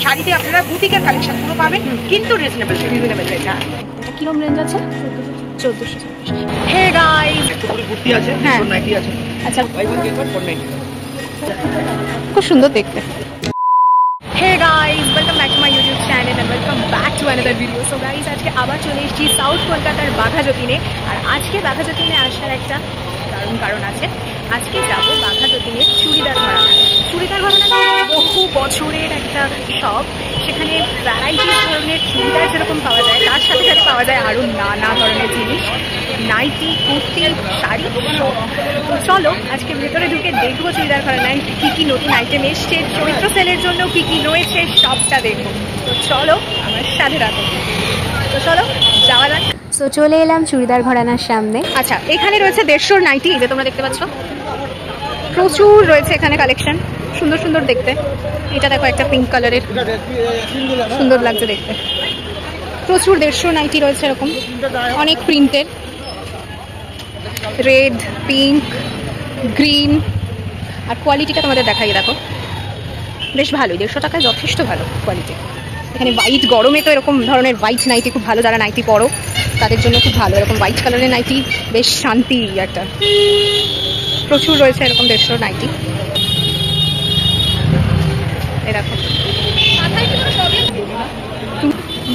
শাড়িতে আপনারা বুটিকের কালেকশন পুরো পাবেন, কিন্তু রিজনেবল রেট। কিরকম রেঞ্জ আছে? 1400। হে গাইস, কুর্তি আছে, হ্যাঁ নাইটি আছে। আচ্ছা, বাই ওয়ান গেট ওয়ান 490। খুব সুন্দর দেখতে। Hey guys, welcome back to my YouTube channel and welcome back to another video. So guys, আজকে আবার চলে এসেছি সাউথ কলকাতার বাঘাযতীনে। আর আজকে বাঘাযতীনে আসার একটা কারণ আছে। আজকে যাবো বাঘাযতীনের চুড়িদার ঘরানা। চুড়িদার ঘরানা বহু বছরের একটা শপ। সেখানে ভ্যারাইটি ধরনের চুড়িদার যেরকম পাওয়া যায়, তার সাথে সাথে পাওয়া যায় আরও নানা ধরনের জিনিস, নাইটি, কুর্তি, শাড়ি, সব। তো চলো আজকে ভেতরে ঢুকে দেখবো চুড়িদার ঘরানায় কী কী নতুন আইটেম এসছে, চরিত্র সেলের জন্য কী কী রয়েছে, সবটা দেখবো। তো চলো আমার সাথে রাখো। তো চলো যাওয়া যাক। সো চলে এলাম চুড়িদার ঘরানার সামনে। আচ্ছা, এখানে রয়েছে 150 নাইটি, যে তোমরা দেখতে পাচ্ছ। প্রচুর রয়েছে এখানে কালেকশন, সুন্দর সুন্দর দেখতে। এটা দেখো একটা পিঙ্ক কালারের, সুন্দর লাগছে দেখতে। প্রচুর 150 নাইটি রয়েছে এরকম, অনেক প্রিন্টের, রেড, পিঙ্ক, গ্রিন। আর কোয়ালিটিটা তোমাদের দেখাই, দেখো বেশ ভালোই, 150 টাকায় যথেষ্ট ভালো কোয়ালিটি। এখানে হোয়াইট, গরমে তো এরকম ধরনের হোয়াইট নাইটি খুব ভালো, যারা নাইটি পরো তাদের জন্য খুব ভালো। এরকম হোয়াইট কালারের নাইটি বেশ শান্তি একটা। প্রচুর রয়েছে এরকম 150 নাইটি। এরকম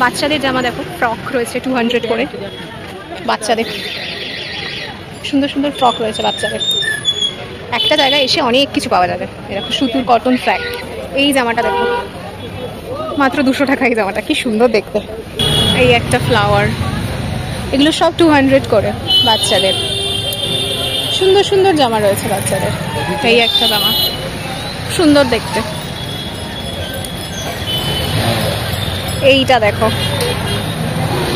বাচ্চাদের জামা দেখো, ফ্রক রয়েছে 200 করে বাচ্চাদের। সুন্দর সুন্দর ফ্রক রয়েছে বাচ্চাদের। একটা জায়গায় এসে অনেক কিছু পাওয়া যাবে। এরকম সুতির কটন ফ্র্যাক। এই জামাটা দেখো, মাত্র 200 টাকা এই জামাটা, কি সুন্দর দেখতে। এই একটা ফ্লাওয়ার, এগুলো সব 200 করে বাচ্চাদের। সুন্দর সুন্দর জামা রয়েছে বাচ্চাদের। এই একটা জামা, সুন্দর দেখতে। এইটা দেখো,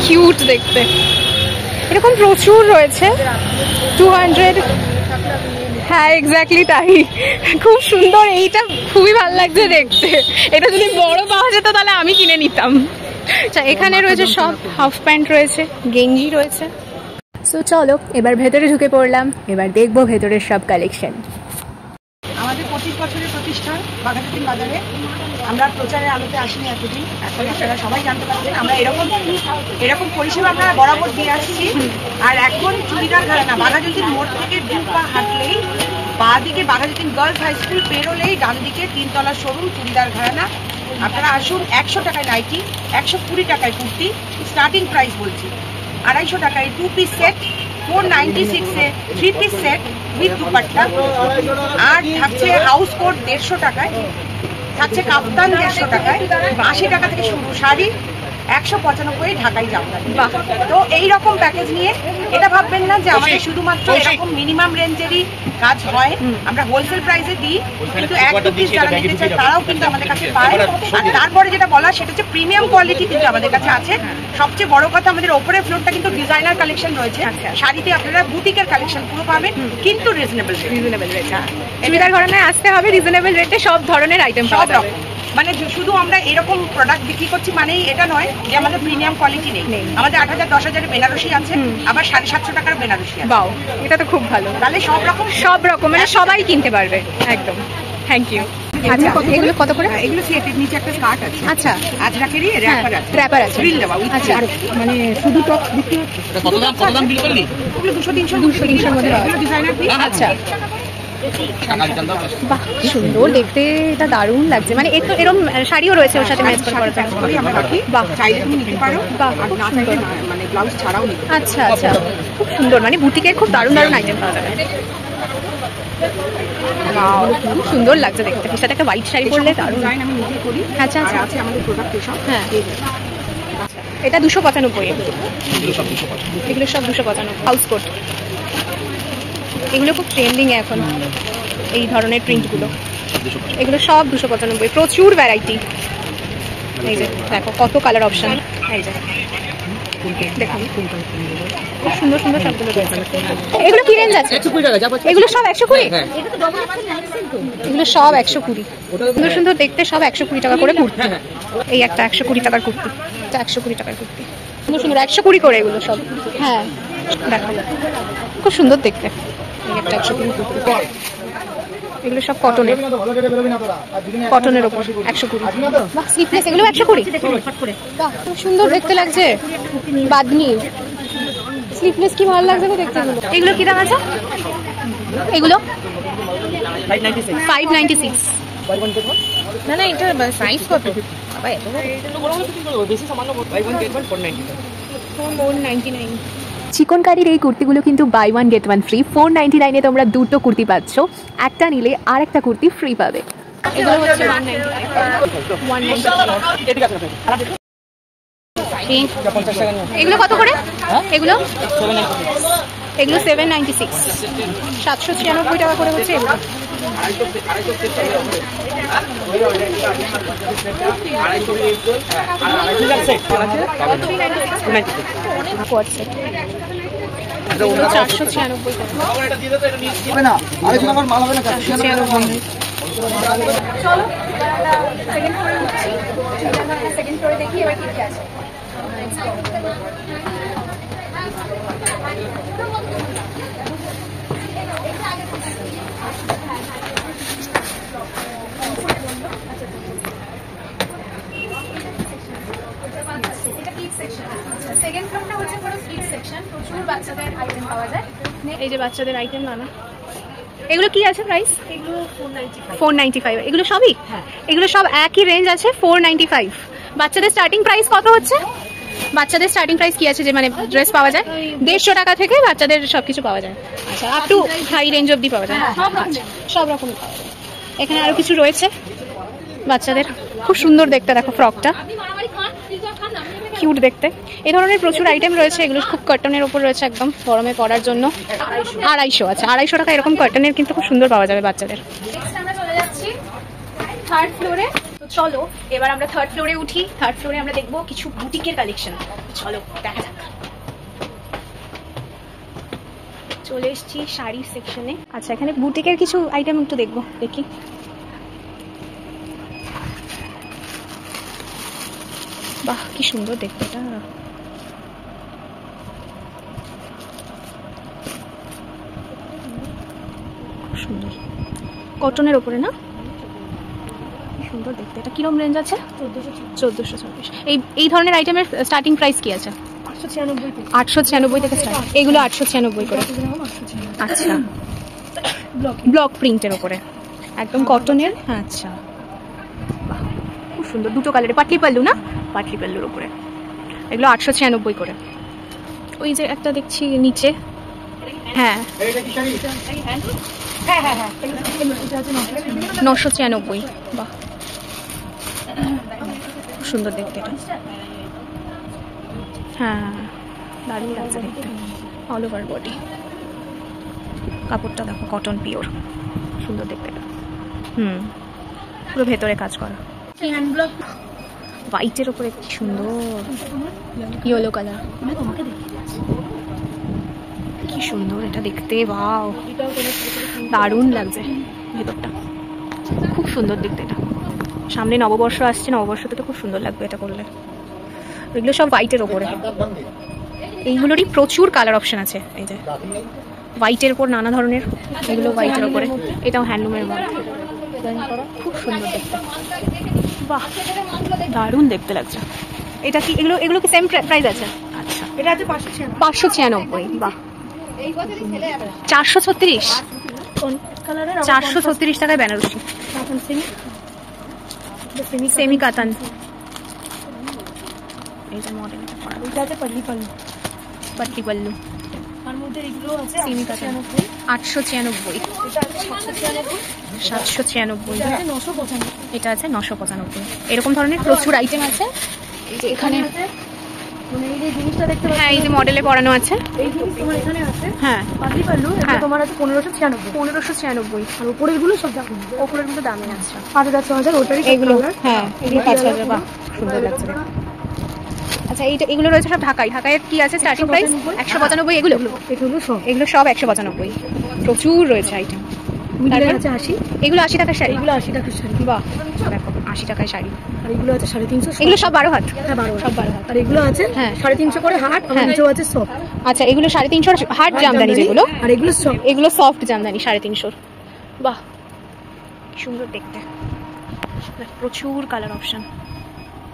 কিউট দেখতে। এরকম প্রচুর রয়েছে, 200। হ্যাঁ এক্স্যাক্টলি তাই, খুব সুন্দর। এইটা খুবই ভালো লাগছে দেখতে। এটা যদি বড় পাওয়া যেত তাহলে আমি কিনে নিতাম। আচ্ছা, এখানে রয়েছে সব হাফ প্যান্ট রয়েছে, গেঞ্জি রয়েছে। সো চলো এবার ভেতরে ঢুকে পড়লাম, এবার দেখবো ভেতরের সব কালেকশন। আমাদের 25 বছরের প্রতিষ্ঠান বাঘাযতীন বাজারে। আমরা প্রচারের আলোতে আসিনি এতদিন, এখন আপনারা সবাই জানতে পারছেন আমরা এরকম পরিষেবা আমরা বরাবর দিয়ে আসছি। আর এখন চুড়িদার ঘরানা বাঘাযতীন মোড় থেকে 2 পা হাঁটলেই বাঁ দিকে বাঘাযতীন গার্লস হাই স্কুল পেরোলেই ডান দিকে 3 তলার শোরুম চুড়িদার ঘরানা। আপনারা আসুন। 100 টাকায় নাইটি, 120 টাকায় কুর্তি, স্টার্টিং প্রাইস বলছি। 250 টাকায় 2 piece set, 496 3 piece set with dupatta. আর থাকছে হাউস কোট 150 টাকায়, থাকছে কাপ্তান 150 টাকায়, 80 টাকা থেকে শুরু শাড়ি, 195 ঢাকাই জামদানি। তো এইরকম প্যাকেজ নিয়ে এটা ভাববেন না যে আমাদের শুধুমাত্র এরকম মিনিমাম রেঞ্জেরই কাজ হয়। আমরা হোলসেল প্রাইসে দিই, কিন্তু 1-2 পিস যারা নিতে চায় তারাও কিন্তু আমাদের কাছে পায়। আর তারপরে যেটা বলা সেটা হচ্ছে প্রিমিয়াম কোয়ালিটি কিন্তু আমাদের কাছে আছে। সবচেয়ে বড় কথা, আমাদের ওপরের ফ্লোরটা কিন্তু ডিজাইনার কালেকশন রয়েছে। শাড়িতে আপনারা বুটিকের কালেকশন পুরো পাবেন, কিন্তু রিজনেবল রেট। চুড়িদার ঘরানায় আসতে হবে, রিজনেবল রেটে সব ধরনের আইটেম পাওয়া যাবে। মানে শুধু আমরা এরকম প্রোডাক্ট বিক্রি করছি মানেই এটা নয় যে আমাদের প্রিমিয়াম কোয়ালিটি নেই। আমাদের 8000 10,000 বেনারসি আছে, আবার 750 টাকার বেনারসি আছে। বাও, এটা তো খুব ভালো। তাহলে সব রকম মানে সবাই কিনতে পারবে একদম। Thank you. আচ্ছা, এগুলো কত করে? এগুলো সেটের নিচে একটা স্কার্ট আছে। আচ্ছা, আজরাকেরই র্যাপার আছে। র্যাপার আছে, ফ্রিল দেওয়া। আচ্ছা, মানে শুধু টপ বিক্রি হচ্ছে। কত দাম বিল করলি? এগুলো 200-300 মধ্যে এগুলো ডিজাইনার পিস। আচ্ছা, বাহ সুন্দর দেখতে, এটা দারুণ লাগছে। মানে এর তো এরকম শাড়িও রয়েছে ওর সাথে ম্যাচ করে আমরা রাখি। বাহ, চাইলে তুমি নিতে পারো। বাহ, আর না চাইলে মানে ব্লাউজ ছাড়াও নিতে পারো। আচ্ছা আচ্ছা, খুব সুন্দর। মানে বুটিকের খুব দারুণ দারুণ আইটেম পাওয়া যাবে। খুব সুন্দর লাগছে দেখতে। এর সাথে একটা হোয়াইট শাড়ি পরলে দারুণ। ডিজাইন আমি নিজে করি। আচ্ছা আচ্ছা, আছে আমাদের প্রোডাক্ট এসব। হ্যাঁ, এটা 295। এগুলো সব 295। এগুলো সব 295। হাউস কোট, এগুলো খুব ট্রেন্ডিং এখন এই ধরনের প্রিন্টগুলো। এগুলো সব 295। প্রচুর ভ্যারাইটি। এই যে দেখো কত কালার অপশন। এই যে দেখুন খুব সুন্দর সুন্দর সবগুলো রয়েছে। এগুলো কি রেঞ্জ আছে? 120 টাকা। এগুলো সব 120? হ্যাঁ, এগুলো সব 120। সুন্দর সুন্দর দেখতে, সব 120 টাকা করে কুর্তি। এই একটা 120 টাকার কুর্তি, এটা 120 টাকার কুর্তি। সুন্দর সুন্দর 120 করে এগুলো সব। হ্যাঁ দেখো খুব সুন্দর দেখতে। এই একটা 120 কুর্তি। এগুলো সব কটনের, কটনের ওপর 120। বাহ, স্লিপলেস এগুলো 120। বাহ, খুব সুন্দর দেখতে লাগছে। বাদনি স্লিপলেস কি ভালো লাগছে তো দেখতে। এগুলো কি দাম আছে? এগুলো 596। না না, এটা সাইজ কত? বেশি সামান্য 499। চিকনকারির এই কুর্তিগুলো কিন্তু buy one get one free. 499-এ তোমরা দুটো কুর্তি পাচ্ছ, একটা নিলে আর একটা কুর্তি ফ্রি পাবে। এগুলো হচ্ছে 195। এগুলো কত করে? এগুলো এগুলো 796, 796 টাকা করে হচ্ছে এগুলো। এগুলো 496 টাকা। চলো সেকেন্ড ফ্লোরে উঠছি, সেকেন্ড ফ্লোরে দেখি এবার কি আছে। সেকেন্ড ফ্লোরটা হচ্ছে পুরো কিডস সেকশন, প্রচুর বাচ্চাদের আইটেম পাওয়া যায়। এই যে বাচ্চাদের আইটেম নানা। এগুলো কি আছে প্রাইস? এগুলো 495। এগুলো সবই? এগুলো সব একই রেঞ্জ আছে, 495। বাচ্চাদের স্টার্টিং প্রাইস কত হচ্ছে? বাচ্চাদের স্টার্টিং প্রাইস কি আছে যে মানে ড্রেস পাওয়া যায় 150 টাকা থেকে বাচ্চাদের সবকিছু পাওয়া যায়। আচ্ছা, আপ টু হাই রেঞ্জ অবধি পাওয়া যায়, সব রকমই পাওয়া যায়। এখানে আরো কিছু রয়েছে বাচ্চাদের, খুব সুন্দর দেখতে। দেখো ফ্রকটা কিউট দেখতে। এই ধরনের প্রচুর আইটেম রয়েছে, এগুলো খুব কটনের উপর রয়েছে, একদম গরমে পরার জন্য। 250 আছে, 250 টাকা এরকম কটনের কিন্তু খুব সুন্দর পাওয়া যাবে বাচ্চাদের। আমরা চলে যাচ্ছি থার্ড ফ্লোরে। তো চলো এবার আমরা থার্ড ফ্লোরে উঠি। থার্ড ফ্লোরে আমরা দেখবো কিছু বুটিকের কালেকশন। চলো দেখা যাক। চলে এসেছি শাড়ি সেকশনে। আচ্ছা, এখানে বুটিকের কিছু আইটেম একটু দেখবো, দেখি। বাহ, কি সুন্দর দেখতে এটা। খুব সুন্দর কটনের ওপরে না, কি সুন্দর দেখতে এটা। কিরম রেঞ্জ আছে? 1440। এই ধরনের আইটেমের স্টার্টিং প্রাইস কি আছে? 896 থেকে স্টার্ট। এগুলো 896 করে। আচ্ছা, ব্লক প্রিন্টের ওপরে একদম কটনের। আচ্ছা, বাহ, খুব সুন্দর। দুটো কালারে পাটলি পাল্লু না, পাটলি পাল্লুর উপরে এগুলো 896 করে। ওই যে একটা দেখছি নিচে, হ্যাঁ 996। বাহ, খুব সুন্দর দেখতে এটা। হ্যাঁ, দারুণ লাগছে দেখতে। অল ওভার বডি, কাপড়টা দেখো কটন পিওর, সুন্দর দেখতে এটা। পুরো ভেতরে কাজ করা। হোয়াইটের উপরে কি সুন্দর ইয়েলো কালার, কি সুন্দর এটা দেখতে। ওয়াও, দারুণ লাগছে ভেতরটা, খুব সুন্দর দেখতে এটা। সামনে নববর্ষ আসছে, নববর্ষতে তো খুব সুন্দর লাগবে এটা করলে। এগুলো সব হোয়াইটের ওপরে, এইগুলোরই প্রচুর কালার অপশন আছে। এই যে হোয়াইটের উপর নানা ধরনের, এগুলো হোয়াইটের ওপরে, এটাও হ্যান্ডলুমের মধ্যে, খুব সুন্দর দেখতে। বাহ, দারুণ দেখতে লাগছে এটা। কি এগুলো, এগুলো কি সেম প্রাইস আছে? আচ্ছা, এটা আছে 596। বাহ, 436। 436 টাকায় বেনারসি সেমি কাতান। এই যে মডেল, এটা আছে পাটলি পাল্লু। পাটলি পাল্লু তার মধ্যে এগুলো আছে সেমি কাতান 896। 796। এটা আছে 995। এরকম ধরনের প্রচুর আইটেম আছে। এই যে এখানে মানে এই যে জিনিসটা দেখতে পাচ্ছ, হ্যাঁ এই যে মডেলে পরানো আছে, এই জিনিস তোমার এখানে আছে। হ্যাঁ, পাটলি পাল্লু, এটা তোমার আছে 1596। 1596। আর উপরের গুলো সব দাম, ওপরের গুলো দামি আছে 5000 6000 ওটারই এগুলো। হ্যাঁ, এগুলো 5000। বাহ, সুন্দর লাগছে। আচ্ছা, এইটা এগুলো রয়েছে সব ঢাকায়। ঢাকায় কি আছে স্টার্টিং প্রাইস? 195। এগুলো এগুলো সব 195। প্রচুর রয়েছে আইটেম। মিডিয়াম আছে 80। এগুলো 80 টাকার শাড়ি। এগুলো 80 টাকার শাড়ি। বাহ, দেখো 80 টাকার শাড়ি। আর এগুলো আছে 350। এগুলো সব 12 হাত। হ্যাঁ, 12 সব 12 হাত। আর এগুলো আছে হ্যাঁ 350 করে হাট, আর নিচেও আছে সফট। আচ্ছা, এগুলো 350 হার্ড জামদানি যেগুলো, আর এগুলো সফট। এগুলো সফট জামদানি 350। বাহ, সুন্দর দেখতে, প্রচুর কালার অপশন।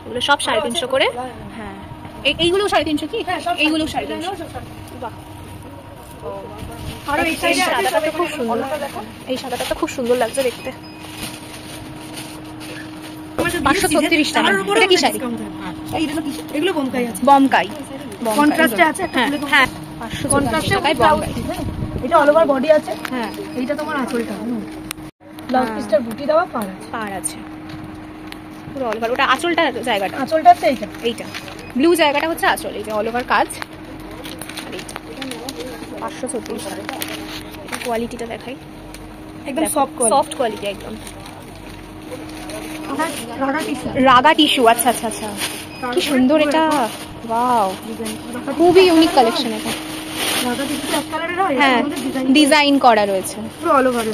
এগুলো সব 350 করে। হ্যাঁ, এইগুলো 350 কি? এইগুলো 350। বাহ, আর এই সাইডে সাদাটা তো খুব সুন্দর। এই সাদাটা তো খুব সুন্দর লাগছে দেখতে। 536 টাকা। এটা কি শাড়ি? এগুলো বোমকাই আছে, বমকাই। কন্ট্রাস্টে আছে। হ্যাঁ হ্যাঁ, 536 টাকায় বমকাই। এটা অল ওভার বডি আছে। হ্যাঁ, এইটা তোমার আঁচলটা, ব্লাউজ পিসটার বুটি দেওয়া পার আছে। পার আছে পুরো অল ওভার। ওটা আঁচলটা জায়গাটা, আঁচলটা হচ্ছে এইটা। এইটা ব্লু জায়গাটা হচ্ছে আঁচল। এই যে অল ওভার কাজ। আর এইটা 536 টাকা। কোয়ালিটিটা দেখাই, একদম সফট কোয়ালিটি একদম। রাগা টিস্যু। রাগা টিস্যু। আচ্ছা আচ্ছা আচ্ছা, কি সুন্দর এটা। ওয়াও, খুবই ইউনিক কালেকশন এটা। রাগা টিস্যু এক কালারের হয়। হ্যাঁ, ডিজাইন করা রয়েছে পুরো অল ওভার।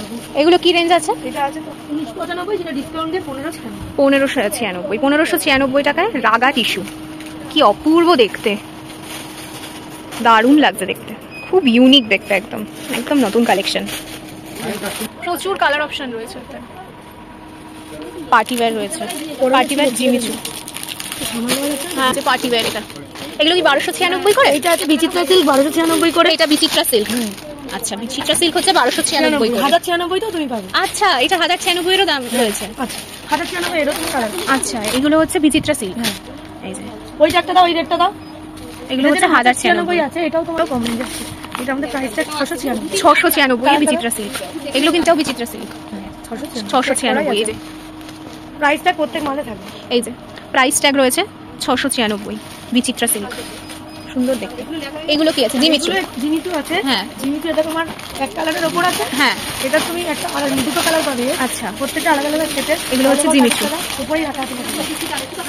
এগুলো কি রেঞ্জ আছে? এটা আছে তো 1995, যেটা ডিসকাউন্ট দিয়ে 1596। 1596 টাকায় রাগা টিস্যু। কি অপূর্ব দেখতে, দারুণ লাগছে দেখতে, খুব ইউনিক দেখতে, একদম একদম নতুন কালেকশন। প্রচুর কালার অপশন রয়েছে। পার্টি ওয়্যার রয়েছে, পার্টি ওয়্যার জিমিচু। হ্যাঁ, পার্টি ওয়্যার। এটা এগুলো কি 1296 করে? এটা আছে বিচিত্রা সিল্ক 1296 করে। এটা বিচিত্রা সিল্ক। আচ্ছা, বিচিত্রা সিল্ক হচ্ছে 1296 করে। 1096 তো তুমি পাবে। আচ্ছা, এটা 1096 এরও দাম রয়েছে। আচ্ছা, 1096 এরও তুমি পাবে। আচ্ছা, এগুলো হচ্ছে বিচিত্রা সিল্ক। এই যে ওই রেটটা দাও, ওই রেটটা দাও। এগুলো হচ্ছে 1096 আছে। এটাও তোমার কম রেঞ্জ আছে। এটা আমাদের প্রাইসটা 696। 696 বিচিত্রা সিল্ক। এগুলো কিন্তু বিচিত্রা সিল্ক 696। এই যে প্রাইসটা প্রত্যেক মালে থাকবে। এই যে প্রাইস ট্যাগ রয়েছে 696 বিচিত্রা সিল্ক। সুন্দর দেখতে। এগুলো কি আছে? জিমিচু। জিমিচু আছে। হ্যাঁ, জিমিচু এটা তোমার এক কালারের উপর আছে। হ্যাঁ, এটা তুমি একটা আর দুটো কালার পাবে। আচ্ছা, প্রত্যেকটা আলাদা আলাদা সেটের। এগুলো হচ্ছে জিমিচু। উপরেই রাখা আছে।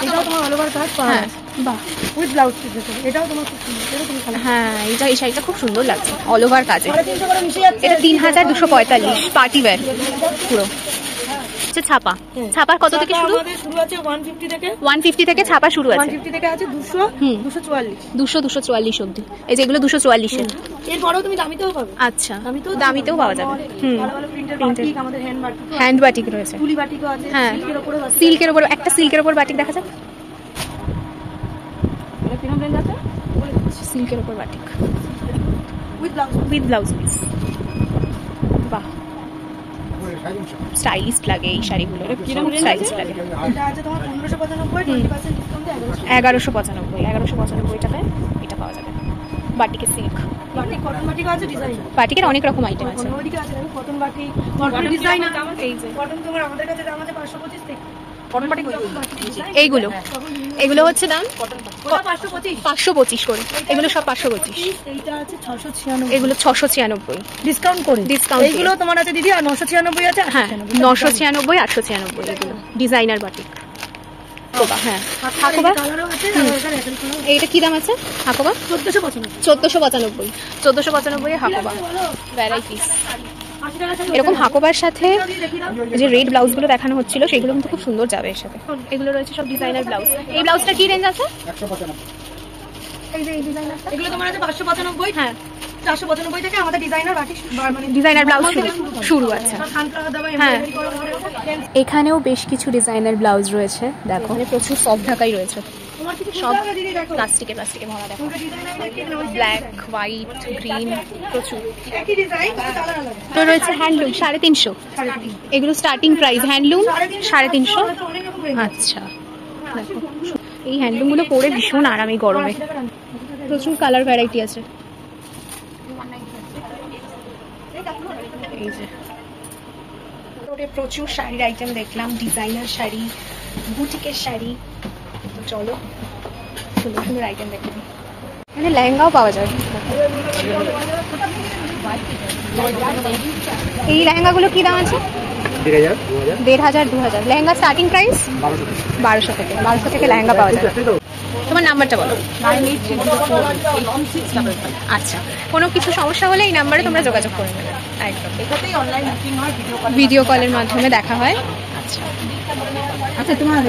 এটাও তোমার অল ওভার কাজ পাবে। হ্যাঁ, বাহ, উইথ ব্লাউজ পিস আছে। এটাও তোমার খুব সুন্দর। এটা তুমি কালার। হ্যাঁ, এই শাড়িটা খুব সুন্দর লাগছে, অল ওভার কাজে। 350 করে মিশে যাচ্ছে। এটা 3245 পার্টি ওয়্যার পুরো। ছাপা, ছাপার কত থেকে শুরু? আমাদের শুরু আছে 150 থেকে। 150 থেকে ছাপা শুরু আছে। 150 থেকে আছে 200, 244। 244 অবধি। এই যে এগুলো 244 এর। এরপরেও তুমি দামিতেও পাবে। আচ্ছা, দামিতেও পাওয়া যাবে। ভালো ভালো প্রিন্টের বাটিক, আমাদের হ্যান্ড বাটিক, হ্যান্ড বাটিক রয়েছে। তুলি বাটিকও আছে। হ্যাঁ, সিল্কের উপরে আছে। সিল্কের উপর একটা সিল্কের উপর বাটিক দেখা যাবে। এটা কিরকম রেঞ্জ আছে? সিল্কের উপর বাটিক উইথ ব্লাউজ পিস। বাহ, স্টাইলিশ লাগে এই শাড়িগুলো। স্টাইলিশ লাগে। এটা আছে তোমার 1595, 20% ডিসকাউন্ট দিয়ে 1195। 1195 টাকায় এটা পাওয়া যাবে। বাটিকের সিল্ক। বাটিক, কটন বাটিকও আছে ডিজাইন। বাটিকের অনেক রকম আইটেম আছে। কটন বাটিক আছে, কটন বাটিক, কটন ডিজাইন। এই যে কটন তোমার আমাদের কাছে দাম আছে 525 থেকে। কটন বাটিক এইগুলো, এগুলো হচ্ছে দাম 525 করে। এগুলো সব 525। এইটা আছে 696। এগুলো 696 ডিসকাউন্ট করে। ডিসকাউন্ট। এইগুলো তোমার আছে দিদি, আর 996 আছে। হ্যাঁ, 996 896 এগুলো ডিজাইনার বাটিক। হ্যাঁ, হাকোবা কালারও আছে। আর এটার অ্যাপেল কালার। এইটা কি দাম আছে? হাকোবা 1495। 1495। 1495 এ হাকোবা ভ্যারাইটিস। এরকম হাকোবার সাথে যে রেড ব্লাউজ গুলো দেখানো হচ্ছিল সেগুলো কিন্তু খুব সুন্দর যাবে এর সাথে। এগুলো রয়েছে সব ডিজাইনার ব্লাউজ। এই ব্লাউজটা কি রেঞ্জ আছে? 195। এই যে এই ডিজাইনারটা, এগুলো তোমার আছে 595। হ্যাঁ, 495 থেকে আমাদের ডিজাইনার বাটিক মানে ডিজাইনার ব্লাউজ শুরু। আচ্ছা, খানকা দাবা হ্যাঁ, এমব্রয়ডারি করা আমাদের। এখানেও বেশ কিছু ডিজাইনার ব্লাউজ রয়েছে। দেখো, এখানে প্রচুর সফট ঢাকাই রয়েছে। তোমার কিছু সব সব দিদি দেখো। প্লাস্টিকে ভরা। দেখো, তোমরা ডিজাইনার দেখে নাও। ব্ল্যাক, হোয়াইট, গ্রিন, প্রচুর। একই ডিজাইন, কালার আলাদা। তো রয়েছে হ্যান্ডলুম 350। এগুলো স্টার্টিং প্রাইস হ্যান্ডলুম 350। অনেক রকম range। আচ্ছা, দেখো এই হ্যান্ডলুম গুলো পরে ভীষণ আরাম এই গরমে। প্রচুর কালার ভ্যারাইটি আছে। এই যে প্রচুর শাড়ির আইটেম দেখলাম, ডিজাইনার শাড়ি, বুটিকের শাড়ি। তো চলো সুন্দর সুন্দর আইটেম দেখলাম। এখানে লেহেঙ্গাও পাওয়া যায়। এই লেহেঙ্গাগুলো কি দাম আছে? 1500, 2000। লেহেঙ্গা স্টার্টিং প্রাইস 1200 থেকে। 1200 থেকে লেহেঙ্গা পাওয়া যায়। তোমার নাম্বারটা বলো। 98648665। আচ্ছা, কোনো কিছু সমস্যা হলে এই নাম্বারে তোমরা যোগাযোগ করে নেবে। একদম, এটাতেই অনলাইন বুকিং হয়, ভিডিও কলের মাধ্যমে দেখা হয়। আচ্ছা, আচ্ছা তোমার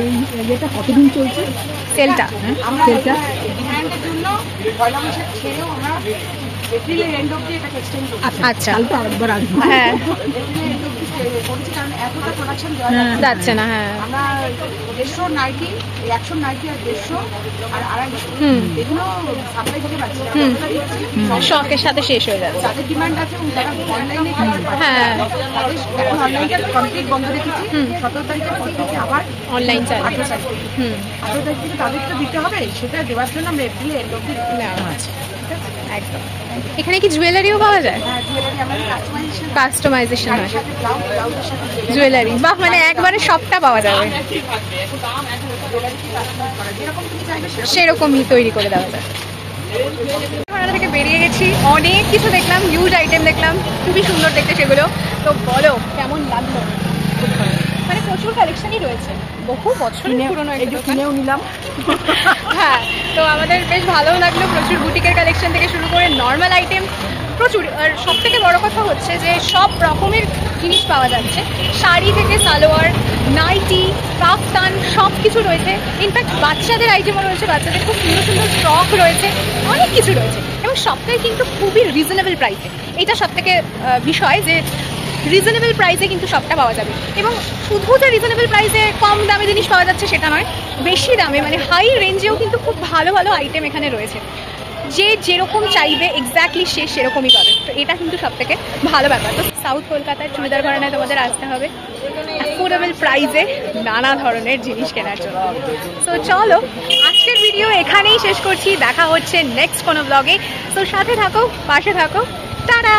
এটা কতদিন চলছে সেলটা? আমরা ডিমান্ডের জন্য পয়লা বৈশাখ ছেড়েও আমরা এপ্রিলের এন্ড অব্দি এটা এক্সটেন্ড করছি। আচ্ছা কাল তো আরেকবার আসবো। হ্যাঁ এপ্রিলের এন্ড অব্দি করছি কারণ এতটা প্রোডাকশন যাচ্ছে না। হ্যাঁ আমরা 150 নাইটি 100 নাইটি আর 150 আর 250 হুম এগুলো সাপ্লাই থেকে পাচ্ছি না। হুম। আমরা দিচ্ছি। শখের সাথে শেষ হয়ে যাচ্ছে। যাদের ডিমান্ড আছে যারা অনলাইনে হ্যাঁ। এখন অনলাইনটা কমপ্লিট বন্ধ রেখেছি। 17 তারিখের পর থেকে আবার অনলাইন চালু। 18 তারিখ হুম 18 তারিখ থেকে তাদের তো দিতে হবে, সেটা দেওয়ার জন্য আমরা এপ্রিলে এন্ড অব্দি একদম। এখানে কি জুয়েলারিও পাওয়া যায়? হ্যাঁ জুয়েলারি আমাদের কাস্টমাইজেশন কাস্টমাইজেশন হয় সাথে ব্লাউজের সাথে জুয়েলারি। বাহ, মানে একবারে সবটা পাওয়া যাবে, যেরকম তুমি চাইবে সেরকমই তৈরি করে দেওয়া যায়। ঘোড়া থেকে বেরিয়ে গেছি, অনেক কিছু দেখলাম, হিউজ আইটেম দেখলাম, খুবই সুন্দর দেখতে সেগুলো। তো বলো কেমন লাগলো? মানে প্রচুর কালেকশনই রয়েছে, বহু বছর পুরনো একটা দোকান। কিনেও নিলাম। হ্যাঁ, তো আমাদের বেশ ভালো লাগলো, প্রচুর বুটিকের কালেকশন থেকে শুরু করে নর্মাল আইটেম প্রচুর। আর সব থেকে বড় কথা হচ্ছে যে সব রকমের জিনিস পাওয়া যাচ্ছে, শাড়ি থেকে সালোয়ার, নাইটি, কাফতান সব কিছু রয়েছে। ইনফ্যাক্ট বাচ্চাদের আইটেমও রয়েছে, বাচ্চাদের খুব সুন্দর সুন্দর ফ্রক রয়েছে, অনেক কিছু রয়েছে এবং সবটাই কিন্তু খুবই রিজনেবল প্রাইসে। এটা সব থেকে বিষয় যে রিজনেবল প্রাইসে কিন্তু সবটা পাওয়া যাবে। এবং শুধু যে রিজনেবল প্রাইসে কম দামে জিনিস পাওয়া যাচ্ছে সেটা নয়, বেশি দামে মানে হাই রেঞ্জেও কিন্তু খুব ভালো ভালো আইটেম এখানে রয়েছে। যে যেরকম চাইবে এক্স্যাক্টলি সে সেরকমই পাবে। তো এটা কিন্তু সব থেকে ভালো ব্যাপার। তো সাউথ কলকাতার চুড়িদার ঘরানায় তোমাদের আসতে হবে অ্যাফোর্ডেবল প্রাইসে নানা ধরনের জিনিস কেনার জন্য। তো চলো আজকের ভিডিও এখানেই শেষ করছি, দেখা হচ্ছে নেক্সট কোনো ব্লগে। তো সাথে থাকো, পাশে থাকো, টাটা।